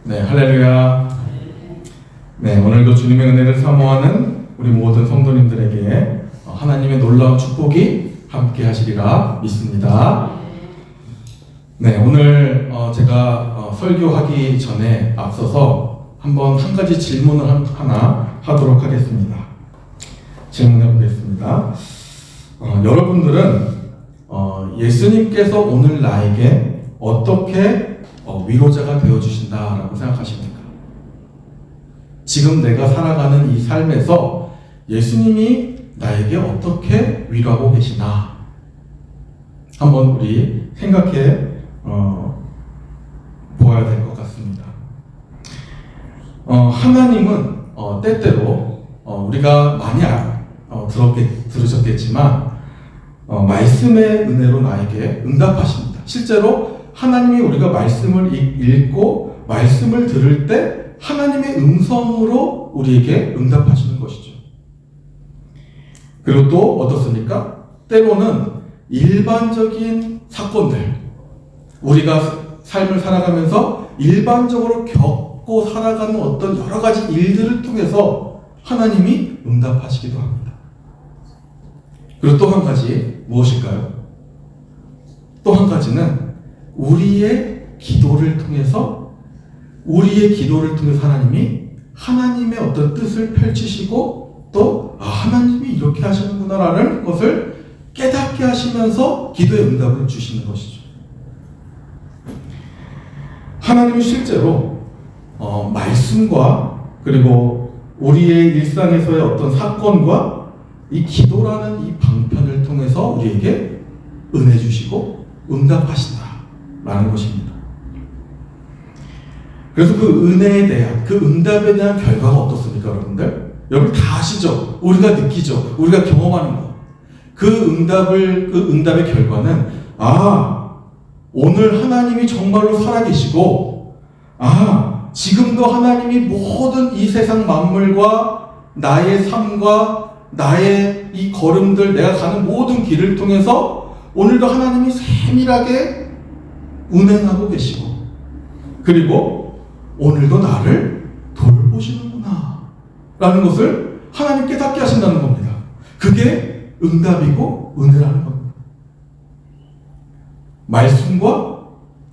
네, 할렐루야. 네, 오늘도 주님의 은혜를 사모하는 우리 모든 성도님들에게 하나님의 놀라운 축복이 함께 하시리라 믿습니다. 네, 오늘 제가 설교하기 전에 앞서서 한번 한 가지 질문을 하나 하도록 하겠습니다. 질문해 보겠습니다. 여러분들은 예수님께서 오늘 나에게 어떻게 위로자가 되어주신다라고 생각하십니까? 지금 내가 살아가는 이 삶에서 예수님이 나에게 어떻게 위로하고 계시나 한번 우리 생각해 보아야 될 것 같습니다. 하나님은 때때로 우리가 많이 들으셨겠지만 말씀의 은혜로 나에게 응답하십니다. 실제로 하나님이 우리가 말씀을 읽고 말씀을 들을 때 하나님의 음성으로 우리에게 응답하시는 것이죠. 그리고 또 어떻습니까? 때로는 일반적인 사건들, 우리가 삶을 살아가면서 일반적으로 겪고 살아가는 어떤 여러 가지 일들을 통해서 하나님이 응답하시기도 합니다. 그리고 또 한 가지 무엇일까요? 또 한 가지는 우리의 기도를 통해서 하나님이 하나님의 어떤 뜻을 펼치시고 또 하나님이 이렇게 하시는구나라는 것을 깨닫게 하시면서 기도의 응답을 주시는 것이죠. 하나님은 실제로 말씀과 그리고 우리의 일상에서의 어떤 사건과 이 기도라는 이 방편을 통해서 우리에게 은혜 주시고 응답하신다라는 것입니다. 그래서 그 은혜에 대한, 그 응답에 대한 결과가 어떻습니까, 여러분들? 여러분 다 아시죠? 우리가 느끼죠? 우리가 경험하는 것. 그 응답의 결과는, 오늘 하나님이 정말로 살아계시고, 지금도 하나님이 모든 이 세상 만물과 나의 삶과 나의 이 걸음들, 내가 가는 모든 길을 통해서 오늘도 하나님이 세밀하게 운행하고 계시고, 그리고 오늘도 나를 돌보시는구나 라는 것을 하나님 깨닫게 하신다는 겁니다. 그게 응답이고 은혜라는 겁니다. 말씀과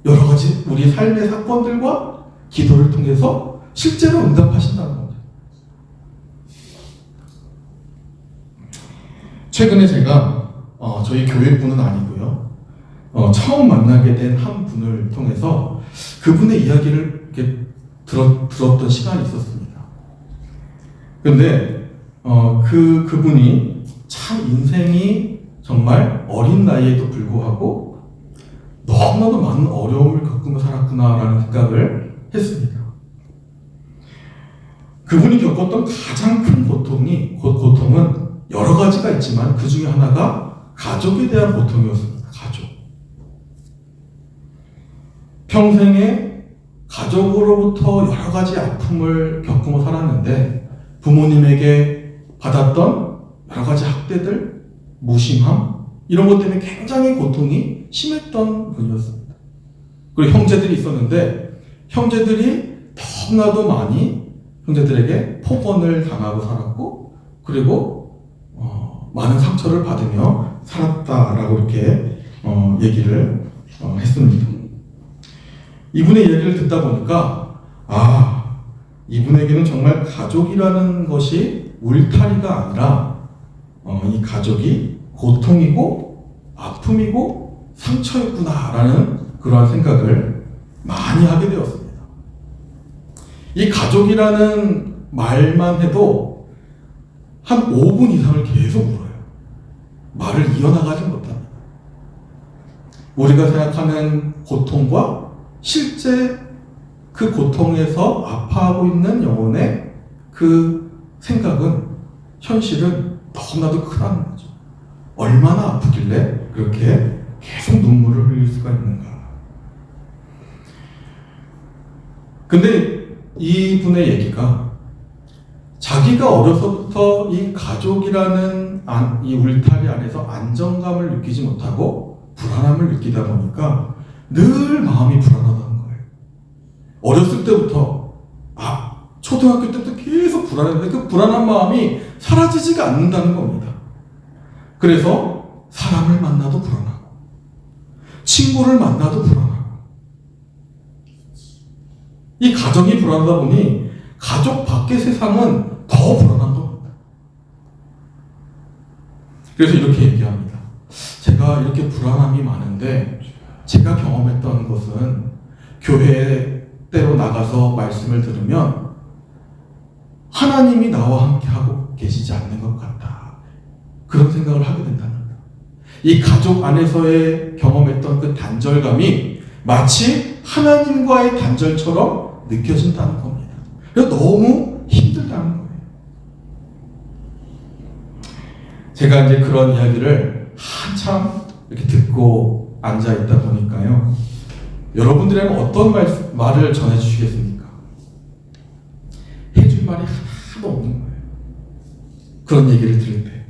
여러 가지 우리 삶의 사건들과 기도를 통해서 실제로 응답하신다는 겁니다. 최근에 제가 저희 교회분은 아니고요, 처음 만나게 된 한 분을 통해서 그분의 이야기를 이렇게 들었던 시간이 있었습니다. 근데 그분이 참 인생이 정말 어린 나이에도 불구하고 너무나도 많은 어려움을 겪으며 살았구나라는 생각을 했습니다. 그분이 겪었던 가장 큰 고통은 여러 가지가 있지만 그 중에 하나가 가족에 대한 고통이었습니다. 가족. 평생에 가족으로부터 여러 가지 아픔을 겪으며 살았는데 부모님에게 받았던 여러 가지 학대들, 무심함 이런 것 때문에 굉장히 고통이 심했던 분이었습니다. 그리고 형제들이 있었는데 형제들이 너무나도 많이 형제들에게 폭언을 당하고 살았고 그리고 많은 상처를 받으며 살았다라고 이렇게 얘기를 했습니다. 이분의 이야기를 듣다 보니까 이분에게는 정말 가족이라는 것이 울타리가 아니라 이 가족이 고통이고 아픔이고 상처였구나라는 그러한 생각을 많이 하게 되었습니다. 이 가족이라는 말만 해도 한 5분 이상을 계속 울어요. 말을 이어나가지 못합니다. 우리가 생각하는 고통과 실제 그 고통에서 아파하고 있는 영혼의 그 생각은 현실은 너무나도 크다는 거죠. 얼마나 아프길래 그렇게 계속 눈물을 흘릴 수가 있는가. 근데 이분의 얘기가 자기가 어려서부터 이 가족이라는 이 울타리 안에서 안정감을 느끼지 못하고 불안함을 느끼다 보니까 늘 마음이 불안하다는 거예요. 어렸을 때부터 초등학교 때부터 계속 불안했는데 그 불안한 마음이 사라지지가 않는다는 겁니다. 그래서 사람을 만나도 불안하고 친구를 만나도 불안하고 이 가정이 불안하다 보니 가족 밖의 세상은 더 불안한 겁니다. 그래서 이렇게 얘기합니다. 제가 이렇게 불안함이 많은데 제가 경험했던 것은 교회에 때로 나가서 말씀을 들으면 하나님이 나와 함께 하고 계시지 않는 것 같다. 그런 생각을 하게 된다는 거예요. 이 가족 안에서의 경험했던 그 단절감이 마치 하나님과의 단절처럼 느껴진다는 겁니다. 그래서 너무 힘들다는 거예요. 제가 이제 그런 이야기를 한참 이렇게 듣고 앉아있다 보니까요. 여러분들에게 어떤 말을 전해주시겠습니까? 해줄 말이 하나도 없는 거예요. 그런 얘기를 들을 때.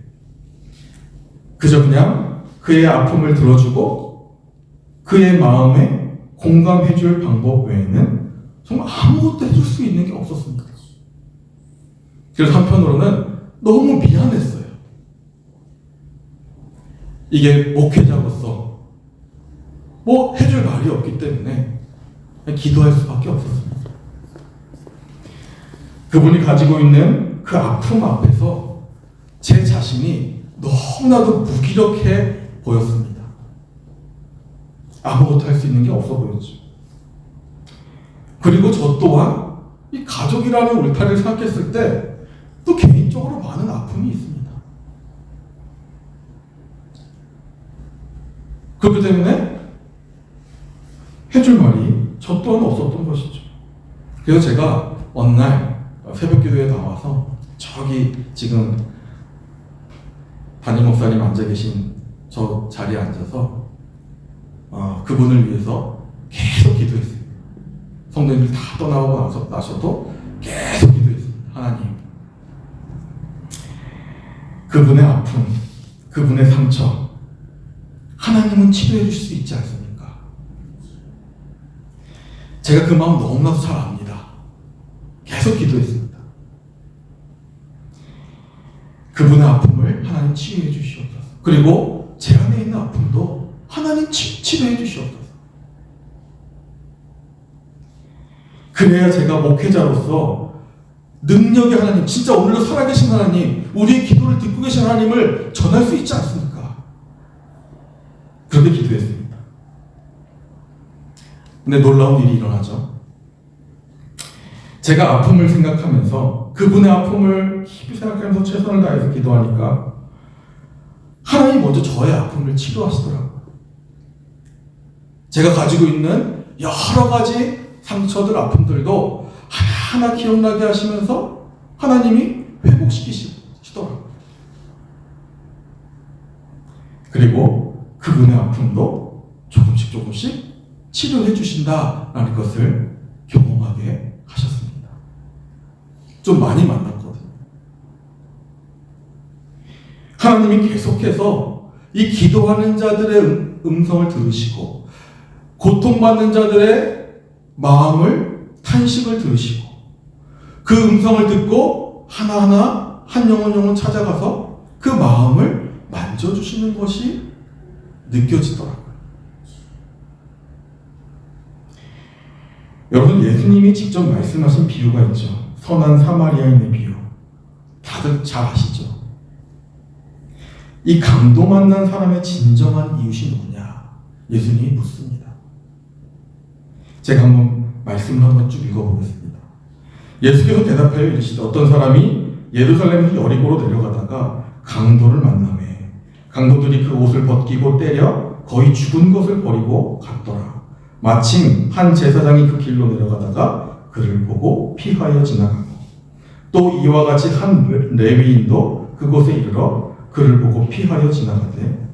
그저 그냥 그의 아픔을 들어주고 그의 마음에 공감해줄 방법 외에는 정말 아무것도 해줄 수 있는 게 없었습니다. 그래서 한편으로는 너무 미안했어요. 이게 목회자로서 뭐 해줄 말이 없기 때문에 그냥 기도할 수밖에 없었습니다. 그분이 가지고 있는 그 아픔 앞에서 제 자신이 너무나도 무기력해 보였습니다. 아무것도 할 수 있는 게 없어 보였죠. 그리고 저 또한 이 가족이라는 울타리를 생각했을 때 또 개인적으로 많은 아픔이 있습니다. 그렇기 때문에 해줄 말이 저 또한 없었던 것이죠. 그래서 제가 어느 날 새벽 기도에 나와서 저기 지금 담임 목사님 앉아 계신 저 자리에 앉아서 그분을 위해서 계속 기도했습니다. 성도님들 다 떠나고 나셔도 계속 기도했습니다. 하나님, 그분의 아픔, 그분의 상처 하나님은 치료해 주실 수 있지 않습니까? 제가 그 마음 너무나도 잘 압니다. 계속 기도했습니다. 그분의 아픔을 하나님 치유해 주시옵소서. 그리고 제 안에 있는 아픔도 하나님 치료해 주시옵소서. 그래야 제가 목회자로서 능력의 하나님, 진짜 오늘도 살아계신 하나님, 우리의 기도를 듣고 계신 하나님을 전할 수 있지 않습니까? 그렇게 기도했습니다. 근데 놀라운 일이 일어나죠. 제가 아픔을 생각하면서 그분의 아픔을 깊이 생각하면서 최선을 다해서 기도하니까 하나님이 먼저 저의 아픔을 치료하시더라고요. 제가 가지고 있는 여러 가지 상처들, 아픔들도 하나하나 기억나게 하시면서 하나님이 회복시키시더라고요. 그리고 그분의 아픔도 조금씩 치료해 주신다라는 것을 경험하게 하셨습니다. 좀 많이 만났거든요. 하나님이 계속해서 이 기도하는 자들의 음성을 들으시고 고통받는 자들의 마음을 탄식을 들으시고 그 음성을 듣고 하나하나 한 영혼 찾아가서 그 마음을 만져주시는 것이 느껴지더라고요. 여러분, 예수님이 직접 말씀하신 비유가 있죠. 선한 사마리아인의 비유. 다들 잘 아시죠? 이 강도 만난 사람의 진정한 이웃이 누구냐? 예수님이 묻습니다. 제가 한번 말씀을 한번 쭉 읽어보겠습니다. 예수께서 대답하여 이르시되 어떤 사람이 예루살렘에서 여리고로 내려가다가 강도를 만나매 강도들이 그 옷을 벗기고 때려 거의 죽은 것을 버리고 갔더라. 마침 한 제사장이 그 길로 내려가다가 그를 보고 피하여 지나가고 또 이와 같이 한 레위인도 그곳에 이르러 그를 보고 피하여 지나가되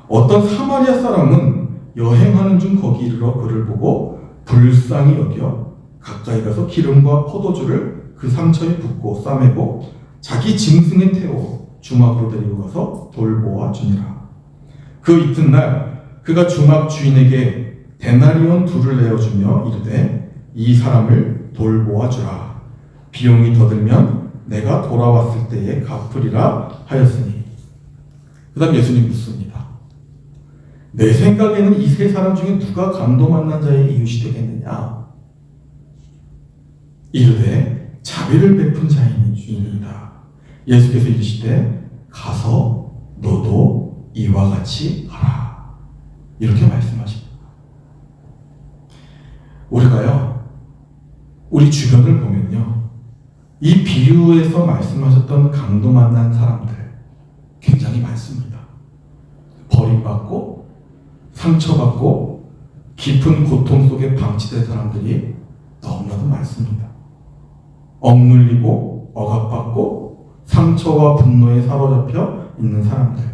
어떤 사마리아 사람은 여행하는 중 거기 이르러 그를 보고 불쌍히 여겨 가까이 가서 기름과 포도주를 그 상처에 붓고 싸매고 자기 짐승에 태워 주막으로 데리고 가서 돌보아 주니라. 그 이튿날 그가 주막 주인에게 데나리온 2를 내어주며 이르되 이 사람을 돌보아 주라. 비용이 더 들면 내가 돌아왔을 때에 갚으리라 하였으니. 그 다음 예수님 묻습니다. 내 생각에는 이 세 사람 중에 누가 강도 만난 자의 이웃이 되겠느냐? 이르되 자비를 베푼 자이니이다. 예수께서 이르시되 가서 너도 이와 같이 하라. 이렇게 말씀하십니다. 우리가요, 우리 주변을 보면요, 이 비유에서 말씀하셨던 강도 만난 사람들 굉장히 많습니다. 버림받고 상처받고 깊은 고통 속에 방치된 사람들이 너무나도 많습니다. 억눌리고 억압받고 상처와 분노에 사로잡혀 있는 사람들,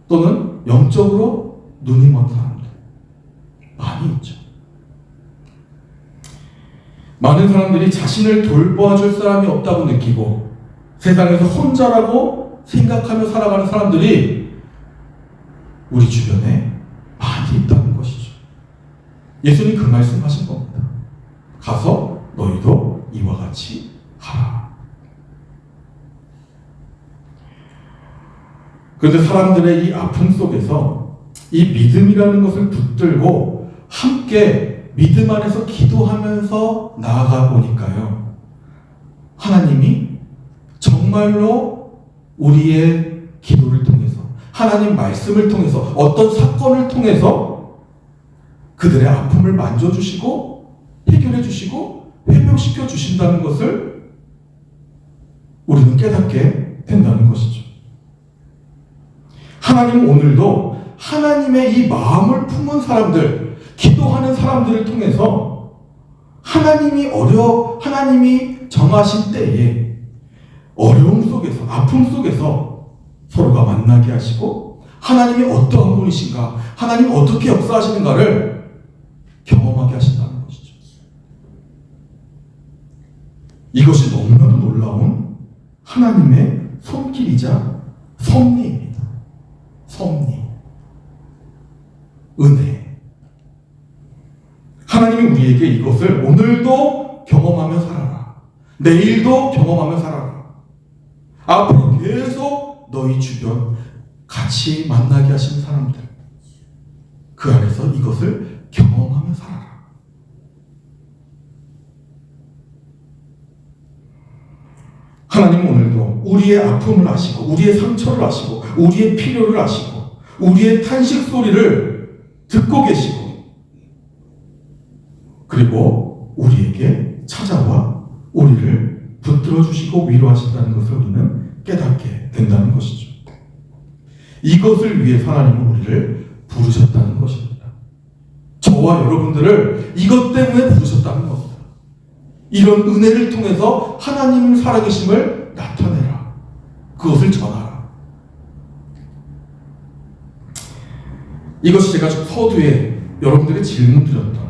또는 영적으로 눈이 먼 사람들 많이 있죠. 많은 사람들이 자신을 돌봐줄 사람이 없다고 느끼고 세상에서 혼자라고 생각하며 살아가는 사람들이 우리 주변에 많이 있다는 것이죠. 예수님 그 말씀 하신 겁니다. 가서 너희도 이와 같이 하라. 그런데 사람들의 이 아픔 속에서 이 믿음이라는 것을 붙들고 함께 믿음 안에서 기도하면서 나아가 보니까요, 하나님이 정말로 우리의 기도를 통해서, 하나님 말씀을 통해서, 어떤 사건을 통해서 그들의 아픔을 만져주시고 해결해 주시고 회복시켜 주신다는 것을 우리는 깨닫게 된다는 것이죠. 하나님은 오늘도 하나님의 이 마음을 품은 사람들, 기도하는 사람들을 통해서 하나님이 정하신 때에 어려움 속에서, 아픔 속에서 서로가 만나게 하시고 하나님이 어떠한 분이신가, 하나님이 어떻게 역사하시는가를 경험하게 하신다는 것이죠. 이것이 너무나도 놀라운 하나님의 손길이자 섭리입니다. 섭리, 은혜. 하나님이 우리에게 이것을 오늘도 경험하며 살아라, 내일도 경험하며 살아라, 앞으로 계속 너희 주변 같이 만나게 하신 사람들, 그 안에서 이것을 경험하며 살아라. 하나님은 오늘도 우리의 아픔을 아시고, 우리의 상처를 아시고, 우리의 필요를 아시고, 우리의 탄식 소리를 듣고 계시고, 그리고 우리에게 찾아와 우리를 붙들어 주시고 위로하신다는 것을 우리는 깨닫게 된다는 것이죠. 이것을 위해 하나님은 우리를 부르셨다는 것입니다. 저와 여러분들을 이것 때문에 부르셨다는 겁니다. 이런 은혜를 통해서 하나님 살아계심을 나타내라. 그것을 전하라. 이것이 제가 서두에 여러분들에게 질문 드렸던,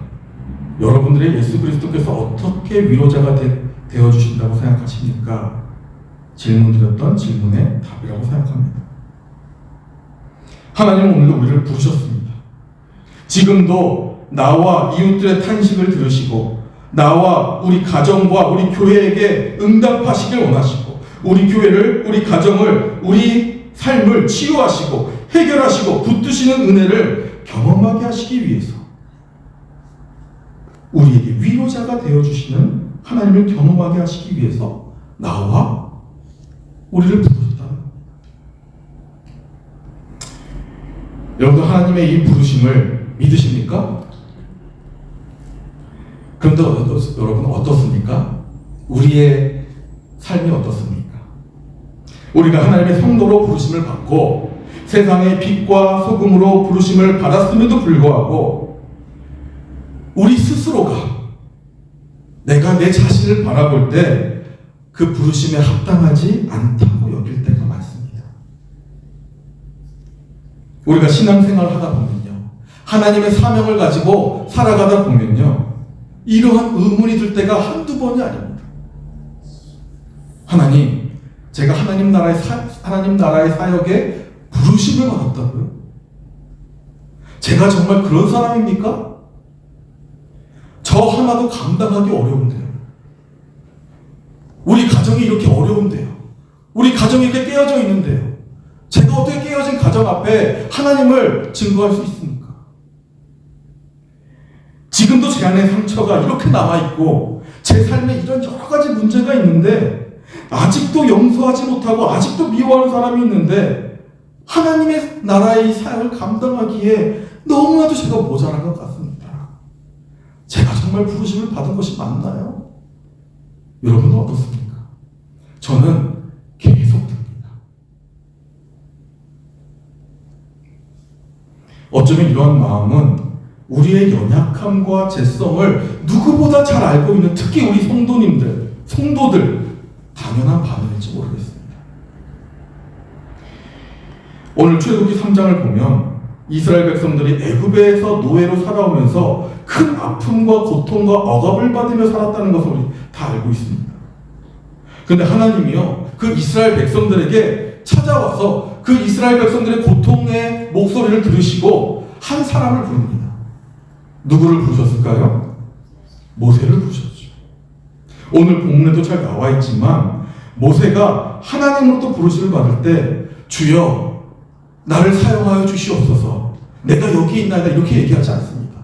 여러분들의 예수 그리스도께서 어떻게 위로자가 되어주신다고 생각하십니까? 질문 드렸던 질문의 답이라고 생각합니다. 하나님은 오늘도 우리를 부르셨습니다. 지금도 나와 이웃들의 탄식을 들으시고 나와 우리 가정과 우리 교회에게 응답하시길 원하시고, 우리 교회를, 우리 가정을, 우리 삶을 치유하시고 해결하시고 붙드시는 은혜를 경험하게 하시기 위해서, 우리에게 위로자가 되어주시는 하나님을 경험하게 하시기 위해서 나와 우리를 부르셨다는 겁니다. 여러분도 하나님의 이 부르심을 믿으십니까? 그런데 여러분 어떻습니까? 우리의 삶이 어떻습니까? 우리가 하나님의 성도로 부르심을 받고 세상의 빛과 소금으로 부르심을 받았음에도 불구하고 우리 스스로가, 내가 내 자신을 바라볼 때 그 부르심에 합당하지 않다고 여길 때가 많습니다. 우리가 신앙생활을 하다 보면요, 하나님의 사명을 가지고 살아가다 보면요, 이러한 의문이 들 때가 한두 번이 아닙니다. 하나님, 제가 하나님 나라의 사역에 부르심을 받았다고요? 제가 정말 그런 사람입니까? 저 하나도 감당하기 어려운데요. 가정이 이렇게 어려운데요. 우리 가정이 이렇게 깨어져 있는데요. 제가 어떻게 깨어진 가정 앞에 하나님을 증거할 수 있습니까? 지금도 제 안에 상처가 이렇게 남아있고 제 삶에 이런 여러 가지 문제가 있는데 아직도 용서하지 못하고 아직도 미워하는 사람이 있는데 하나님의 나라의 사역을 감당하기에 너무나도 제가 모자란 것 같습니다. 제가 정말 부르심을 받은 것이 맞나요? 여러분은 어떻습니까? 저는 계속 듭니다. 어쩌면 이러한 마음은 우리의 연약함과 죄성을 누구보다 잘 알고 있는 특히 우리 성도들 당연한 반응일지 모르겠습니다. 오늘 출애굽기 3장을 보면 이스라엘 백성들이 애굽에서 노예로 살아오면서 큰 아픔과 고통과 억압을 받으며 살았다는 것을 우리 다 알고 있습니다. 그런데 하나님이요, 그 이스라엘 백성들에게 찾아와서 그 이스라엘 백성들의 고통의 목소리를 들으시고 한 사람을 부릅니다. 누구를 부르셨을까요? 모세를 부르셨죠. 오늘 본문에도 잘 나와 있지만 모세가 하나님으로부터 부르심을 받을 때 주여 나를 사용하여 주시옵소서, 내가 여기 있나이다, 이렇게 얘기하지 않습니다.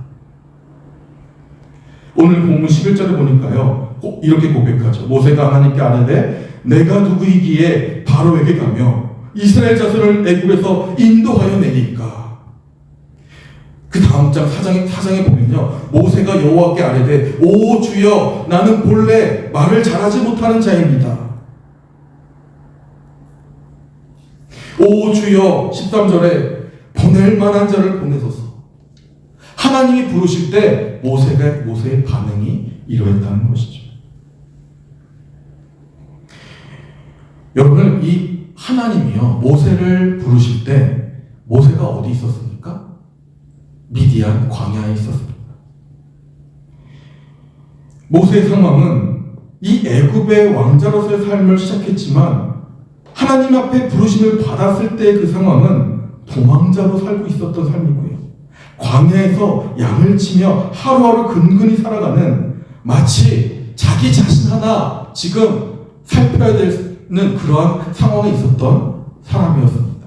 오늘 본문 11절에 보니까요 이렇게 고백하죠. 모세가 하나님께 아뢰되 내가 누구이기에 바로에게 가며 이스라엘 자손을 애굽에서 인도하여 내니까. 그 다음 장 4장에 보면요 모세가 여호와께 아뢰되 오 주여 나는 본래 말을 잘하지 못하는 자입니다. 오 주여 13절에 보낼 만한 자를 보내소서. 하나님이 부르실 때 모세의 반응이 이러했다는 것이죠. 여러분, 이 하나님이요 모세를 부르실 때 모세가 어디 있었습니까? 미디안 광야에 있었습니다. 모세의 상황은 이 애굽의 왕자로서의 삶을 시작했지만 하나님 앞에 부르심을 받았을 때 그 상황은 도망자로 살고 있었던 삶이고요. 광야에서 양을 치며 하루하루 근근히 살아가는 마치 자기 자신 하나 지금 살펴야 되는 그러한 상황에 있었던 사람이었습니다.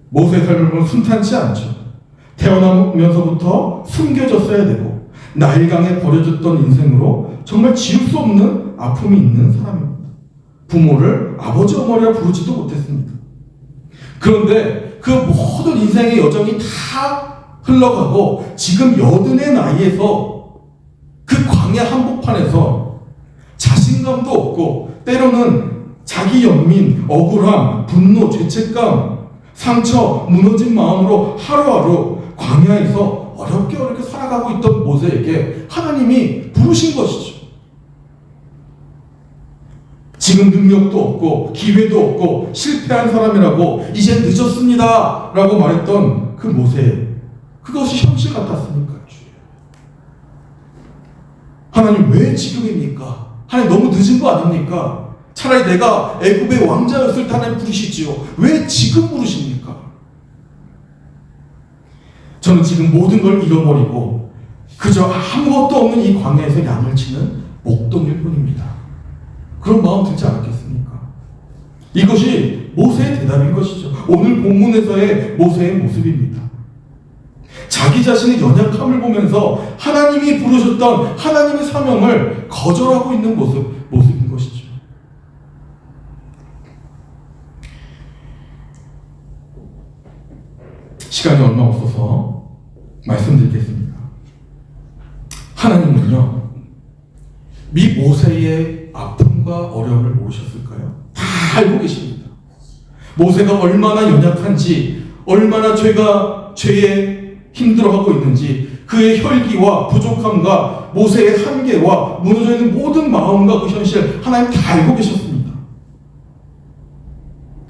모세의 삶을 보면 순탄치 않죠. 태어나면서부터 숨겨졌어야 되고 나일강에 버려졌던 인생으로 정말 지울 수 없는 아픔이 있는 사람입니다. 부모를 아버지 어머니라 부르지도 못했습니다. 그런데 그 모든 인생의 여정이 다 흘러가고 지금 80의 나이에서 그 광야 한복판에서 자신감도 없고 때로는 자기 연민, 억울함, 분노, 죄책감, 상처, 무너진 마음으로 하루하루 광야에서 어렵게 살아가고 있던 모세에게 하나님이 부르신 것이죠. 지금 능력도 없고 기회도 없고 실패한 사람이라고 이제 늦었습니다 라고 말했던 그 모세, 그것이 현실 같았습니까? 하나님 왜 지금입니까? 하나님 너무 늦은 거 아닙니까? 차라리 내가 애굽의 왕자였을 때 하나님 부르시지요. 왜 지금 부르십니까? 저는 지금 모든 걸 잃어버리고 그저 아무것도 없는 이 광야에서 양을 치는 목동일 뿐입니다. 그런 마음 들지 않았겠습니까? 이것이 모세의 대답인 것이죠. 오늘 본문에서의 모세의 모습입니다. 자기 자신의 연약함을 보면서 하나님이 부르셨던 하나님의 사명을 거절하고 있는 모습인 것이죠. 시간이 얼마 없어서 말씀드리겠습니다. 하나님은요, 미 모세의 아픔과 어려움을 모르셨을까요? 다 알고 계십니다. 모세가 얼마나 연약한지, 얼마나 죄에 힘들어하고 있는지, 그의 혈기와 부족함과 모세의 한계와 무너져 있는 모든 마음과 그 현실 하나님 다 알고 계셨습니다.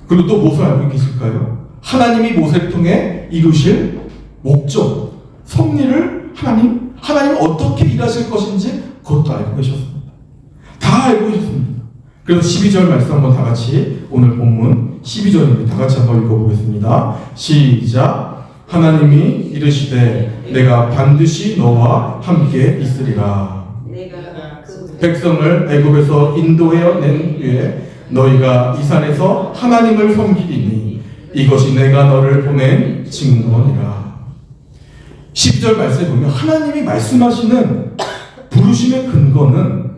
그리고 또 무엇을 알고 계실까요? 하나님이 모세를 통해 이루실 목적, 섭리를 하나님 어떻게 일하실 것인지 그것도 알고 계셨습니다. 다 알고 계셨습니다. 그래서 12절 말씀 한번 다 같이, 오늘 본문 12절입니다. 다 같이 한번 읽어보겠습니다. 시작. 하나님이 이르시되 내가 반드시 너와 함께 있으리라. 내가 그 백성을 애굽에서 인도해 낸 후에 너희가 이 산에서 하나님을 섬기리니 이것이 내가 너를 보낸 증거니라. 12절 말씀에 보면 하나님이 말씀하시는 부르심의 근거는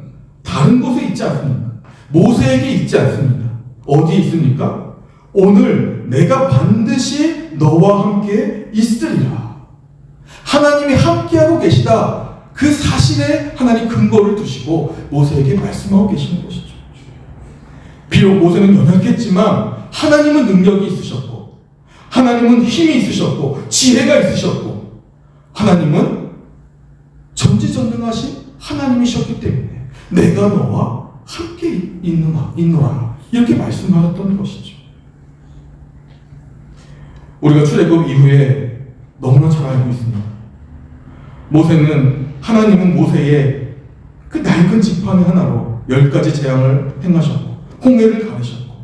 다른 곳에 있지 않습니다. 모세에게 있지 않습니다. 어디에 있습니까? 오늘 내가 반드시 너와 함께 있으리라. 하나님이 함께하고 계시다. 그 사실에 하나님 근거를 두시고 모세에게 말씀하고 계시는 것이죠. 비록 모세는 연약했지만 하나님은 능력이 있으셨고 하나님은 힘이 있으셨고 지혜가 있으셨고 하나님은 전지전능하신 하나님이셨기 때문에 내가 너와 함께 있노라 이렇게 말씀하셨던 것이죠. 우리가 출애굽 이후에 너무나 잘 알고 있습니다. 하나님은 모세의 그 낡은 지팡이 하나로 10가지 재앙을 행하셨고 홍해를 가르셨고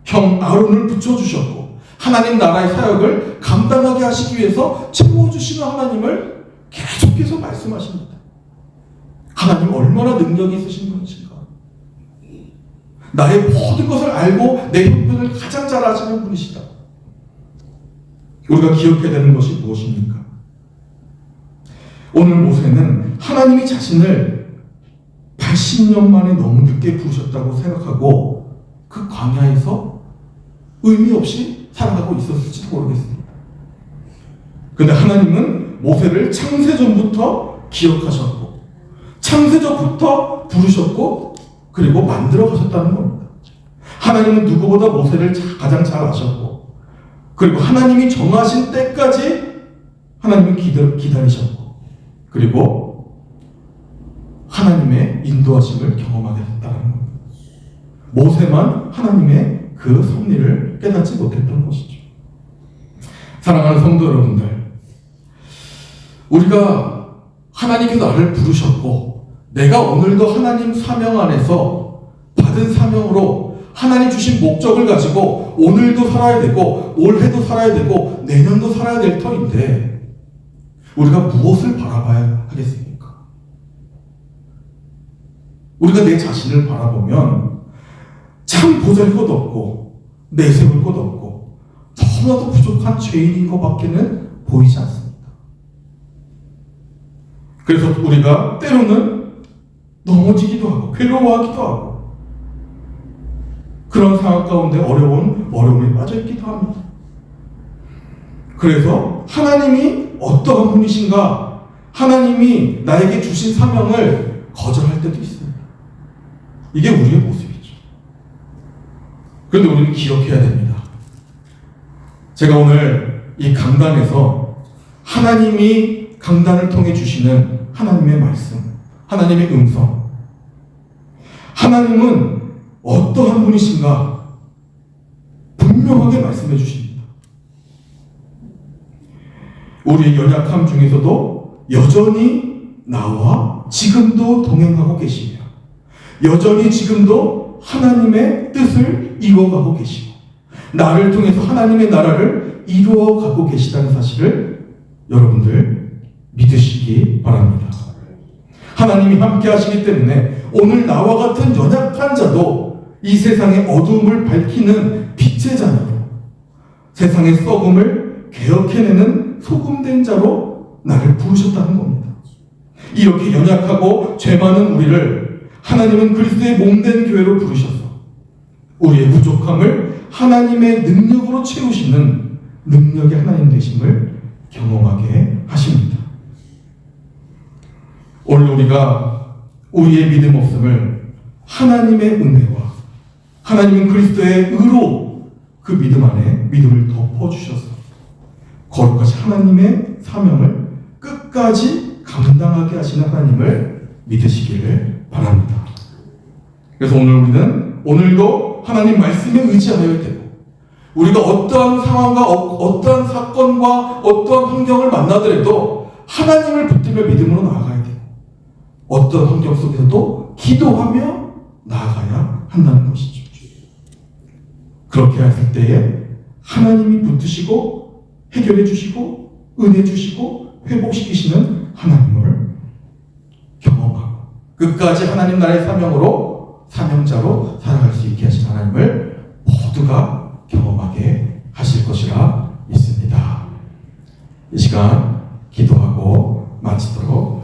형 아론을 붙여주셨고 하나님 나라의 사역을 감당하게 하시기 위해서 채워주시는 하나님을 계속해서 말씀하십니다. 하나님 얼마나 능력이 있으신 분이신가. 나의 모든 것을 알고 내 형편을 가장 잘 아시는 분이시다. 우리가 기억해야 되는 것이 무엇입니까? 오늘 모세는 하나님이 자신을 80년 만에 너무 늦게 부르셨다고 생각하고 그 광야에서 의미 없이 살아가고 있었을지도 모르겠습니다. 그런데 하나님은 모세를 창세전부터 기억하셨고 창세전부터 부르셨고 그리고 만들어 가셨다는 겁니다. 하나님은 누구보다 모세를 가장 잘 아셨고 그리고 하나님이 정하신 때까지 하나님은 기다리셨고 그리고 하나님의 인도하심을 경험하게 됐다는 겁니다. 모세만 하나님의 그 섭리를 깨닫지 못했던 것이죠. 사랑하는 성도 여러분들, 우리가 하나님께서 나를 부르셨고 내가 오늘도 하나님 사명 안에서 받은 사명으로 하나님 주신 목적을 가지고 오늘도 살아야 되고 올해도 살아야 되고 내년도 살아야 될 터인데 우리가 무엇을 바라봐야 하겠습니까? 우리가 내 자신을 바라보면 참 보잘것없고 내세울 것 없고 너무나도 부족한 죄인인 것밖에는 보이지 않습니다. 그래서 우리가 때로는 넘어지기도 하고 괴로워하기도 하고 그런 상황 가운데 어려움에 빠져있기도 합니다. 그래서 하나님이 어떠한 분이신가, 하나님이 나에게 주신 사명을 거절할 때도 있습니다. 이게 우리의 모습이죠. 그런데 우리는 기억해야 됩니다. 제가 오늘 이 강단에서 하나님이 강단을 통해 주시는 하나님의 말씀, 하나님의 음성, 하나님은 어떠한 분이신가 분명하게 말씀해 주십니다. 우리의 연약함 중에서도 여전히 나와 지금도 동행하고 계시며 여전히 지금도 하나님의 뜻을 이루어가고 계시고 나를 통해서 하나님의 나라를 이루어가고 계시다는 사실을 여러분들 믿으시기 바랍니다. 하나님이 함께 하시기 때문에 오늘 나와 같은 연약한 자도 이 세상의 어두움을 밝히는 빛의 자녀로 세상의 썩음을 개혁해내는 소금된 자로 나를 부르셨다는 겁니다. 이렇게 연약하고 죄 많은 우리를 하나님은 그리스도의 몸된 교회로 부르셔서 우리의 부족함을 하나님의 능력으로 채우시는 능력의 하나님 되심을 경험하게 하십니다. 오늘 우리가 우리의 믿음 없음을 하나님의 은혜와 하나님은 그리스도의 의로 그 믿음 안에 믿음을 덮어주셔서 거룩하신 하나님의 사명을 끝까지 감당하게 하시는 하나님을 믿으시기를 바랍니다. 그래서 오늘 우리는 오늘도 하나님 말씀에 의지하여야 되고 우리가 어떠한 상황과 어떠한 사건과 어떠한 환경을 만나더라도 하나님을 붙들며 믿음으로 나아가야 되고 어떤 환경 속에서도 기도하며 나아가야 한다는 것이죠. 그렇게 했을 때에 하나님이 붙드시고 해결해 주시고 은혜 주시고 회복시키시는 하나님을 경험하고 끝까지 하나님 나라의 사명자로 살아갈 수 있게 하신 하나님을 모두가 경험하게 하실 것이라 믿습니다. 이 시간 기도하고 마치도록